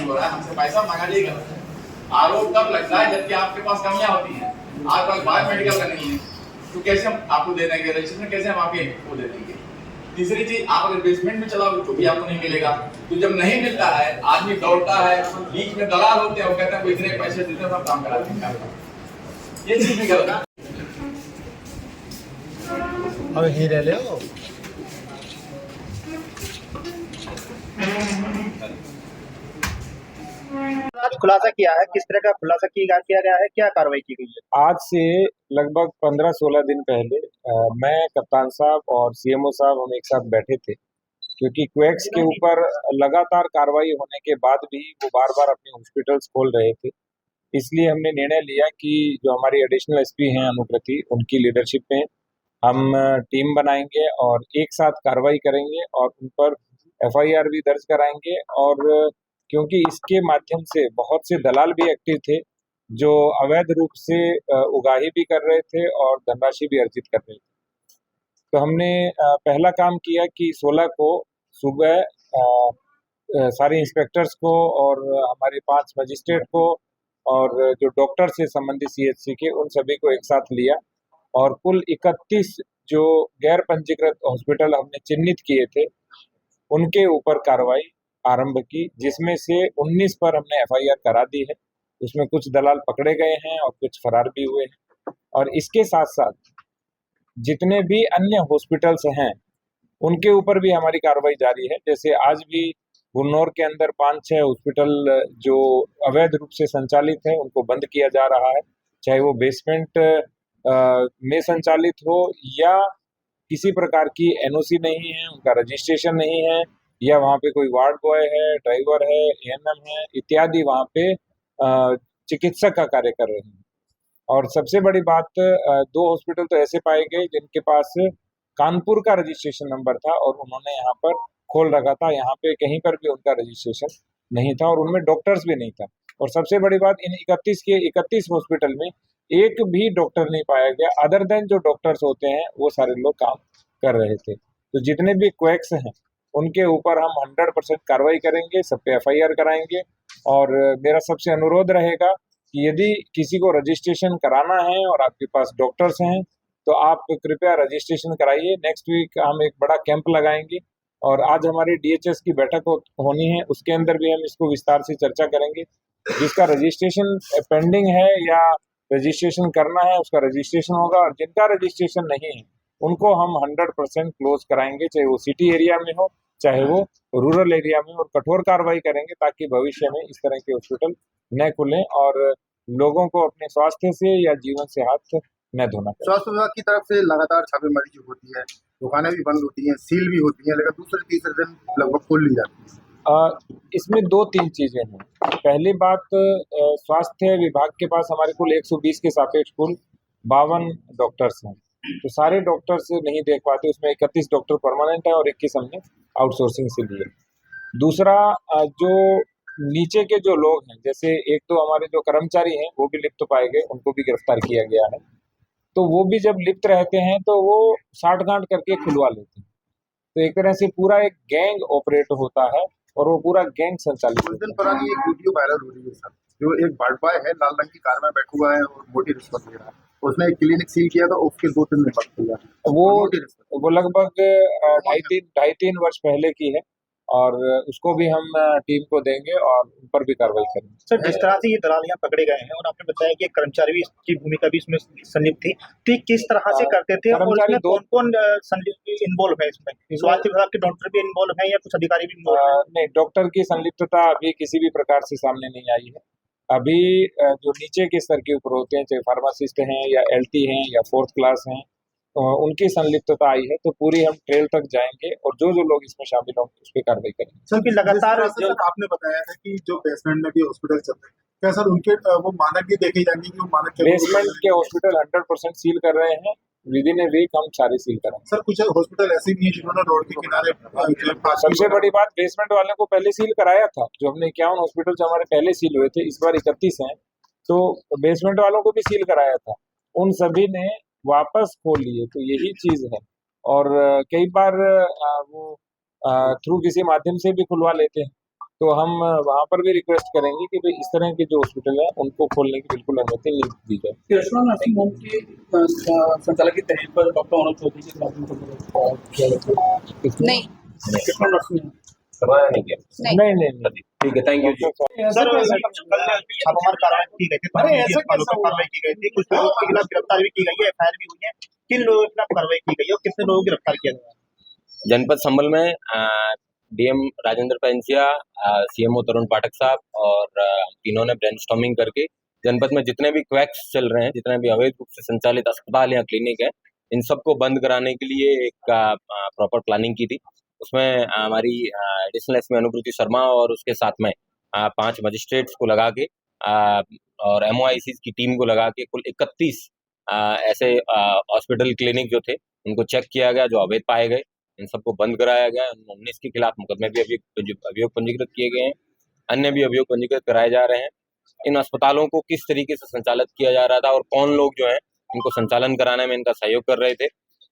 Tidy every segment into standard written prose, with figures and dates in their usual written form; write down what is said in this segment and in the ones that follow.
नहीं हो रहा है, हमसे पैसा मांगा नहीं कर रहा है। आरोप तब लगता है जबकि आपके पास कमियां होती हैं, आपके पास बायो मेडिकल का नहीं है, तो कैसे हम आपको दे देंगे रजिस्ट्रेशन, कैसे हम आपके वो दे देंगे। तीसरी चीज, आप अगर बेसमेंट में चलाओगे तो भी आपको नहीं मिलेगा। तो जब नहीं मिलता है, आदमी दौड़ता है, बीच में दलाल होते हैं, वो कहते हैं इतने पैसे देते हैं हम काम करा देंगे आपका। ये चीज भी गलत है। अब ही ले लो। आज खुलासा किया है, किस तरह का खुलासा किया गया है, क्या कार्रवाई की गई है? आज से लगभग 15-16 दिन पहले मैं, कप्तान साहब और सीएमओ साहब हम एक साथ बैठे थे, क्योंकि क्वेक्स के ऊपर लगातार कार्रवाई होने के बाद भी वो बार बार अपने हॉस्पिटल्स खोल रहे थे। इसलिए हमने निर्णय लिया कि जो हमारी एडिशनल एसपी हैं अनुकृति, उनकी लीडरशिप में हम टीम बनाएंगे और एक साथ कार्रवाई करेंगे और उन पर एफआईआर भी दर्ज कराएंगे। और क्योंकि इसके माध्यम से बहुत से दलाल भी एक्टिव थे जो अवैध रूप से उगाही भी कर रहे थे और धनराशि भी अर्जित कर रहे थे। तो हमने पहला काम किया कि 16 को सुबह सारे इंस्पेक्टर्स को और हमारे 5 मजिस्ट्रेट को और जो डॉक्टर से संबंधित सीएचसी के, उन सभी को एक साथ लिया और कुल 31 जो गैर पंजीकृत हॉस्पिटल हमने चिन्हित किए थे उनके ऊपर कार्रवाई आरंभ की, जिसमें से 19 पर हमने एफआईआर करा दी है। उसमें कुछ दलाल पकड़े गए हैं और कुछ फरार भी हुए हैं। और इसके साथ साथ जितने भी अन्य हॉस्पिटल्स हैं उनके ऊपर भी हमारी कार्रवाई जारी है। जैसे आज भी गुन्नौर के अंदर 5-6 हॉस्पिटल जो अवैध रूप से संचालित है उनको बंद किया जा रहा है, चाहे वो बेसमेंट में संचालित हो या किसी प्रकार की एनओसी नहीं है, उनका रजिस्ट्रेशन नहीं है, या वहाँ पे कोई वार्ड बॉय है, ड्राइवर है, एएनएम है इत्यादि वहाँ पे चिकित्सक का कार्य कर रहे हैं। और सबसे बड़ी बात, 2 हॉस्पिटल तो ऐसे पाए गए जिनके पास कानपुर का रजिस्ट्रेशन नंबर था और उन्होंने यहाँ पर खोल रखा था, यहाँ पे कहीं पर भी उनका रजिस्ट्रेशन नहीं था और उनमें डॉक्टर्स भी नहीं था। और सबसे बड़ी बात, इन 31 के 31 हॉस्पिटल में एक भी डॉक्टर नहीं पाया गया, अदर देन जो डॉक्टर्स होते हैं वो सारे लोग काम कर रहे थे। तो जितने भी क्वैक्स हैं उनके ऊपर हम 100% कार्रवाई करेंगे, सब पे एफआईआर कराएंगे। और मेरा सबसे अनुरोध रहेगा कि यदि किसी को रजिस्ट्रेशन कराना है और आपके पास डॉक्टर्स हैं तो आप कृपया रजिस्ट्रेशन कराइए। नेक्स्ट वीक हम एक बड़ा कैंप लगाएंगे और आज हमारी डीएचएस की बैठक होनी है, उसके अंदर भी हम इसको विस्तार से चर्चा करेंगे। जिसका रजिस्ट्रेशन पेंडिंग है या रजिस्ट्रेशन करना है उसका रजिस्ट्रेशन होगा, और जिनका रजिस्ट्रेशन नहीं है उनको हम 100% क्लोज कराएंगे, चाहे वो सिटी एरिया में हो चाहे वो रूरल एरिया में, और कठोर कार्रवाई करेंगे ताकि भविष्य में इस तरह के हॉस्पिटल न खुलें और लोगों को अपने स्वास्थ्य से या जीवन से हाथ न धोना पड़े। स्वास्थ्य विभाग की तरफ से लगातार छापेमारी जो होती है, दुकानें भी बंद होती हैं, सील भी होती हैं, लेकिन दूसरे तीसरे दिन लगभग खोल ली जाती है। इसमें 2-3 चीजें हैं। पहली बात, स्वास्थ्य विभाग के पास हमारे कुल 120 के सापेक्ष कुल 52 डॉक्टर्स हैं, तो सारे डॉक्टर्स नहीं देख पाते। उसमें 31 डॉक्टर परमानेंट है और 21 हमने आउटसोर्सिंग से लिए। दूसरा, जो नीचे के जो लोग हैं, जैसे एक तो हमारे जो कर्मचारी हैं वो भी लिप्त पाए गए, उनको भी गिरफ्तार किया गया है। तो वो भी जब लिप्त रहते हैं तो वो साठगांठ करके खुलवा लेते हैं। तो एक तरह से पूरा एक गैंग ऑपरेट होता है और वो पूरा गैंग संचालित कुछ दिन पुरानी एक वीडियो वायरल हो रही है सर, जो एक वार्ड बॉय है लाल रंग की कार में बैठा हुआ है और मोटी रिश्वत ले रहा है। उसने एक क्लिनिक सील किया था, उसके 2-3 दिन बाद खुला। वो लगभग 2.5-3 वर्ष पहले की है और उसको भी हम टीम को देंगे और उन पर भी कार्रवाई करेंगे। सर, जिस तरह से ये दलाल यहाँ पकड़े गए हैं और आपने बताया कि कर्मचारी भी इसकी भूमिका भी इसमें संलिप्त थी, तो ये किस तरह से करते थे और इसमें कौन-कौन इन्वॉल्व है इसमें? स्वास्थ्य विभाग के डॉक्टर भी इन्वॉल्व है या कुछ अधिकारी भी इन्वॉल्व है? नहीं, डॉक्टर की संलिप्तता अभी किसी भी प्रकार से सामने नहीं आई है। अभी जो नीचे के स्तर के ऊपर होते हैं, चाहे फार्मासिस्ट हैं या एलटी हैं या 4th क्लास हैं, उनकी संलिप्तता आई है तो पूरी हम ट्रेल तक जाएंगे और जो जो लोग इसमें शामिल होंगे उस पर कार्रवाई करेंगे। सर, कि लगातार जो आपने बताया है कि जो बेसमेंट में भी हॉस्पिटल चल रहे हैं, क्या सर उनके वो मानक भी देखे जाएंगे कि वो मानक के बेसमेंट के हॉस्पिटल 100% सील कर रहे हैं, विद इन ए वीक हम सारे सील करेंगे। सर, कुछ हॉस्पिटल ऐसे भी हैं जिन्होंने रोड के किनारे सबसे बड़ी बात, बेसमेंट वाले को पहले सील कराया था। जो हमने 51 हॉस्पिटल जो हमारे पहले सील हुए थे, इस बार 31 हैं, तो बेसमेंट वालों को भी सील कराया था, उन सभी ने वापस खोल लिए। तो यही चीज है। और कई बार वो थ्रू किसी माध्यम से भी खुलवा लेते हैं, तो हम वहाँ पर भी रिक्वेस्ट करेंगे कि भाई इस तरह के जो हॉस्पिटल है उनको खोलने की बिल्कुल अनुमति नहीं दी जाए। कृष्णा नर्सिंग होम के संचालक की तहरीर पर डॉक्टर मनोज चौधरी के खिलाफ मुकदमा किया गया। नहीं कृष्णा नर्सिंग होम करवाया नहीं गया। नहीं नहीं नहीं ठीक है, थैंक यू जी। सर कल छापामार कार्रवाई की गई थी, कार्रवाई की गई थी, कुछ लोगों के खिलाफ गिरफ्तारी भी की गई है, एफआईआर भी हुई है। किन लोगों के खिलाफ कार्रवाई की गई है और कितने लोगों को गिरफ्तार किया गया है? जनपद संभल में डीएम राजेंद्र पेंसिया, सीएमओ तरुण पाठक साहब और तीनों ने ब्रेनस्टॉर्मिंग करके जनपद में जितने भी क्वैक्स चल रहे हैं, जितने भी अवैध रूप से संचालित अस्पताल या क्लिनिक है, इन सबको बंद कराने के लिए एक प्रॉपर प्लानिंग की थी। उसमें हमारी एडिशनल एसपी अनुकृति शर्मा और उसके साथ में 5 मजिस्ट्रेट्स को लगा के और MOICs की टीम को लगा के कुल 31 ऐसे हॉस्पिटल क्लिनिक जो थे उनको चेक किया गया, जो अवैध पाए गए, इन सबको बंद कराया गया। 19 के खिलाफ मुकदमे भी अभियोग पंजीकृत किए गए हैं, अन्य भी अभियोग पंजीकृत कराए जा रहे हैं। इन अस्पतालों को किस तरीके से संचालित किया जा रहा था और कौन लोग जो हैं इनको संचालन कराने में इनका सहयोग कर रहे थे,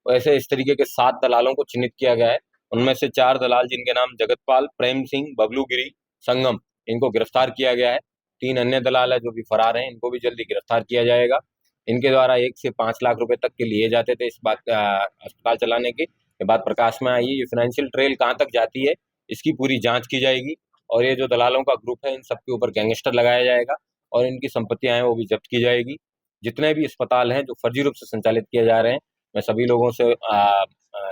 वैसे इस तरीके के 7 दलालों को चिन्हित किया गया है। उनमें से 4 दलाल जिनके नाम जगतपाल, प्रेम सिंह, बबलू गिरी, संगम, इनको गिरफ्तार किया गया है। 3 अन्य दलाल है जो भी फरार हैं, इनको भी जल्दी गिरफ्तार किया जाएगा। इनके द्वारा 1 से 5 लाख रुपए तक के लिए जाते थे इस बात अस्पताल चलाने के। ये बात प्रकाश में आई है। ये फाइनेंशियल ट्रेल कहाँ तक जाती है इसकी पूरी जांच की जाएगी और ये जो दलालों का ग्रुप है इन सबके ऊपर गैंगस्टर लगाया जाएगा और इनकी संपत्तियां हैं वो भी जब्त की जाएगी। जितने भी अस्पताल हैं जो फर्जी रूप से संचालित किए जा रहे हैं, मैं सभी लोगों से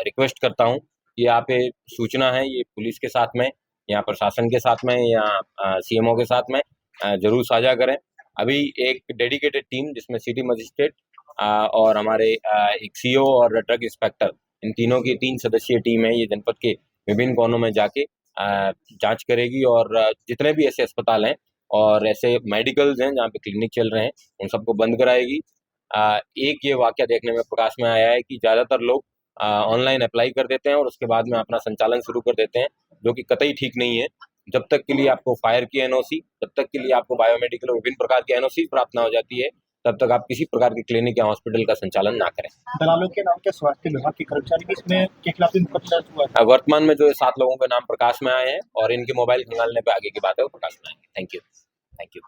रिक्वेस्ट करता हूँ कि यहाँ पे सूचना है, ये पुलिस के साथ में, यहाँ प्रशासन के साथ में या CMO के साथ में जरूर साझा करें। अभी एक डेडिकेटेड टीम जिसमें सिटी मजिस्ट्रेट और हमारे एक CO और ड्रग इंस्पेक्टर, इन तीनों की 3 सदस्यीय टीम है, ये जनपद के विभिन्न कोनों में जाके जांच करेगी और जितने भी ऐसे अस्पताल हैं और ऐसे मेडिकल्स हैं जहाँ पे क्लिनिक चल रहे हैं उन सबको बंद कराएगी। एक ये वाकया देखने में प्रकाश में आया है कि ज़्यादातर लोग ऑनलाइन अप्लाई कर देते हैं और उसके बाद में अपना संचालन शुरू कर देते हैं, जो कि कतई ठीक नहीं है। जब तक के लिए आपको फायर की NOC, जब तक के लिए आपको बायोमेडिकल और विभिन्न प्रकार की NOC प्राप्त ना हो जाती है, तब तक आप किसी प्रकार की क्लिनिक या हॉस्पिटल का संचालन ना करें। दलालों के नाम के स्वास्थ्य विभाग के कर्मचारी भी इसमें के खिलाफ भी मुकदमा दर्ज हुआ है। वर्तमान में जो 7 लोगों के नाम प्रकाश में आए हैं और इनके मोबाइल खंगालने पे आगे की बात है वो प्रकाश में आएंगे। Thank you.